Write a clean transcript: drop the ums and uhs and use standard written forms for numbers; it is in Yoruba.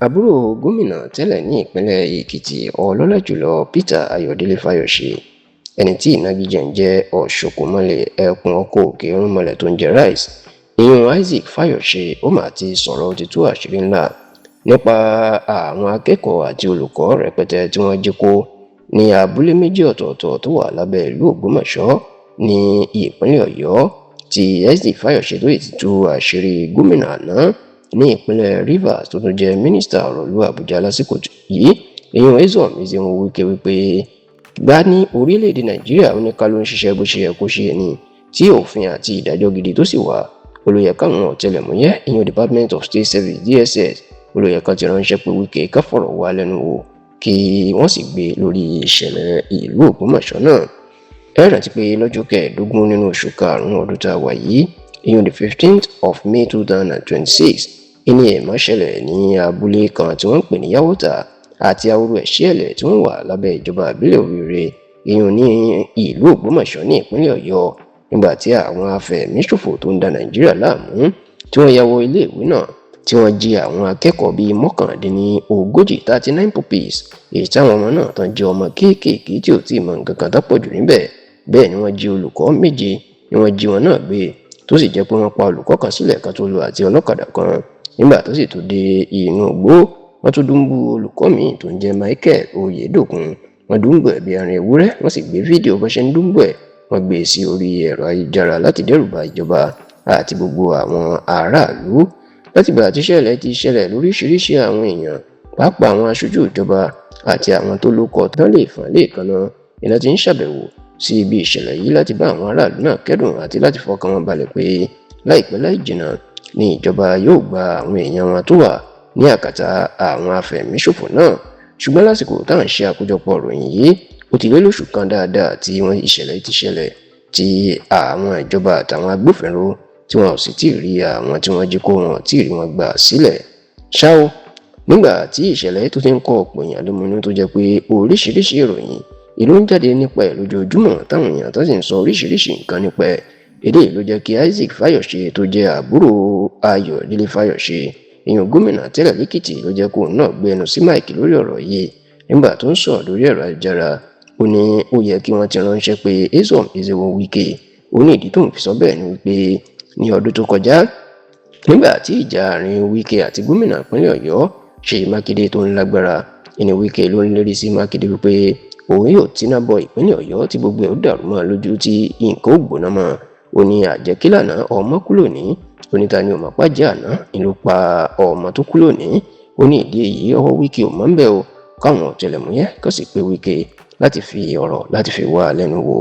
àbúrò gómìnà tẹ́lẹ̀ ní ìpínlẹ̀ èkìtì ọlọ́lá jùlọ peter ayọ̀délé fáyọ̀ṣe ẹni tí ìnagijẹ ń jẹ́ ọ̀ṣọ́kùnmọ́lẹ̀ ẹkùn ọkọ̀ òkè irúnmọlẹ̀ tó ń jẹ́ rice ìyún isaac fáyọ̀ṣe ó mà ti sọ̀rọ̀ ó ti tú àṣírí ńlá nípa àwọn akẹ́kọ̀ọ́ àti olùkọ́ rẹpẹtẹ tí wọ́n jí kó ní abúlé méjì ọ̀tọ̀ọ̀tọ̀ tó wà lábẹ́ ìlú ògbómọ̀ṣọ́ ní ìpínlẹ̀ ọ̀yọ́ tí isaac fáyọ̀ṣe tó ti tú àṣírí gómìnà àná ní ìpínlẹ̀ rivers tó tún jẹ́ mínísítà ọ̀rọ̀ ìlú àbújá lásìkò yìí èyàn Nyesom Ezenwo Wike wípé gbá ní orílẹ̀-èdè nàìjíríà ó ní ká ló ń ṣiṣẹ́ bó ṣe yẹ kó ṣe ni tí òfin àti ìdájọ́ gidi tó sì wà olóyè káwọn ọ̀tẹlẹ̀múyẹ́ ìyẹn department of state service dss olóyè kan ti ránṣẹ́ pé Wike ká fọ̀rọ̀ wá lẹ́nu wò kí wọ́n sì gbé lórí ìṣẹ̀lẹ̀ ìlú ògbómọ̀ṣọ́ náà ẹ rántí pé lọ́jọ́ kẹẹ̀ẹ́dógún nínú oṣù karùn-ún ọdún tá a wà yìí ìyẹn the 15th of May 2026 ìní ẹ̀mọ́ ṣẹlẹ̀ ní abúlé kan tí wọ́n ń pè ní yàwótà àti ahoro ẹ̀ṣẹ́lẹ̀ tí wọ́n wà lábẹ́ ìjọba ìbílẹ̀ Oríire ìyẹn ní ìlú Ògbómọ̀ṣọ́ ní ìpínlẹ̀ Ọ̀yọ́ nígbà tí àwọn afẹ̀míṣòfò tó ń da Nàìjíríà láàmú tí wọ́n ya wọ iléèwé náà tí wọ́n jí àwọn akẹ́kọ̀ọ́ bíi 39 pupils èyí táwọn ọmọ náà tán jẹ́ ọmọ kéékèèké tí ò tí ì mọ nǹkan kan tó pọ̀ jù níbẹ̀ bẹ́ẹ̀ ni wọ́n jí olùkọ́ 7 ni wọ́n jí wọn náà gbé tó sì jẹ́ pé wọ́n pa olùkọ́ kan sílẹ̀ kan tó lọ àti ọlọ́kadà kan nígbà tó sì tó dé inú igbó wọ́n tún dùnbù olùkọ́ míì tó ń jẹ́ Michael Oyèdòkun wọ́n dùnbù ẹ̀ bí arìn ewúrẹ́ wọ́n sì gbé fídíò bó ṣe ń dùnbù ẹ̀ wọ́n gbé sí orí ẹ̀rọ ayélujára láti dẹ́rùbà ìjọba àti gbogbo àwọn aráàlú látìgbà tí ìṣẹ̀lẹ̀ ti ṣẹlẹ̀ lóríṣiríṣi àwọn èèyàn pàápàá àwọn aṣojú ìjọba àti àwọn tó lóko tán lè fà lẹ́ẹ̀kanná iná ti ń ṣàbẹ̀wò sí ibi ìṣẹ̀lẹ̀ yìí láti bá àwọn aráàlú náà kẹ́dùn àti láti fọkàn wọn balẹ̀ pé láìpẹ́ láì jìnnà ni ìjọba yóò gba àwọn èèyàn wọn tó wà ní àkàtà àwọn afẹ̀míṣòfò náà ṣùgbọ́n lásìkò táwọn ṣe àkójọpọ̀ ìròyìn yìí ó ti lé lóṣù kan dáadáa tí wọ́n ìṣẹ̀lẹ̀ ti ṣẹlẹ̀ tí àwọn ìjọba àtàwọn agbófinró tí wọn ò sì tí ì rí àwọn tí wọ́n jí kó wọn tí ì rí wọn gbà sílẹ̀ ṣá o nígbà tí ìṣẹ̀lẹ̀ tó ti ń kọ́ ọ̀pọ̀ èèyàn lóminú tó jẹ́ pé oríṣiríṣi ìròyìn ìlú ń jáde nípa ẹ̀ lójoojúmọ́ táwọn èèyàn tó sì ń sọ oríṣiríṣi nǹkan nípa ẹ̀ eléyìí ló jẹ́ kí Isaac Fáyọ̀ṣe tó jẹ́ àbúrò Ayọ̀délé Fáyọ̀ṣe èèyàn gómìnà tẹ́lẹ̀ lẹ́kìtì ló jẹ́ kó náà gbé ẹnu sí máìkì lórí ọ̀rọ̀ yìí nígbà tó ń sọ̀rọ̀ lórí ẹ̀rọ ayélujára ó ní ó yẹ kí wọ́n ti ránṣẹ́ pé Nyesom Ezenwo Wike ó ní ìdí tó ń fi sọ bẹ́ẹ̀ ni wípé ní ọdún tó kọjá nígbà tí ìjà àárín Wike àti gómìnà ìpínlẹ̀ Ọ̀yọ́ Ṣèyí Mákindé tó ń lágbára ẹni Wike ló ń lérí sí Mákindé wípé òun yóò tíná bọ ìpínlẹ̀ Ọ̀yọ́ tí gbogbo ẹ̀ ó dàrú mọ́ lójú tí nǹkan ó gbóná mọ́ ó ní àjẹkílànà ọmọ kú lónìí onítàní ọmọ pàjẹ́ àná ìlú pa ọmọ tó kú lónìí ó ní ìdí èyí ọwọ́ Wike ò mọ́ ń bẹ̀ o káwọn ọ̀tẹlẹ̀múyẹ́ kó sì pé Wike láti fi ọ̀rọ̀ láti fi wá lẹ́nu wò.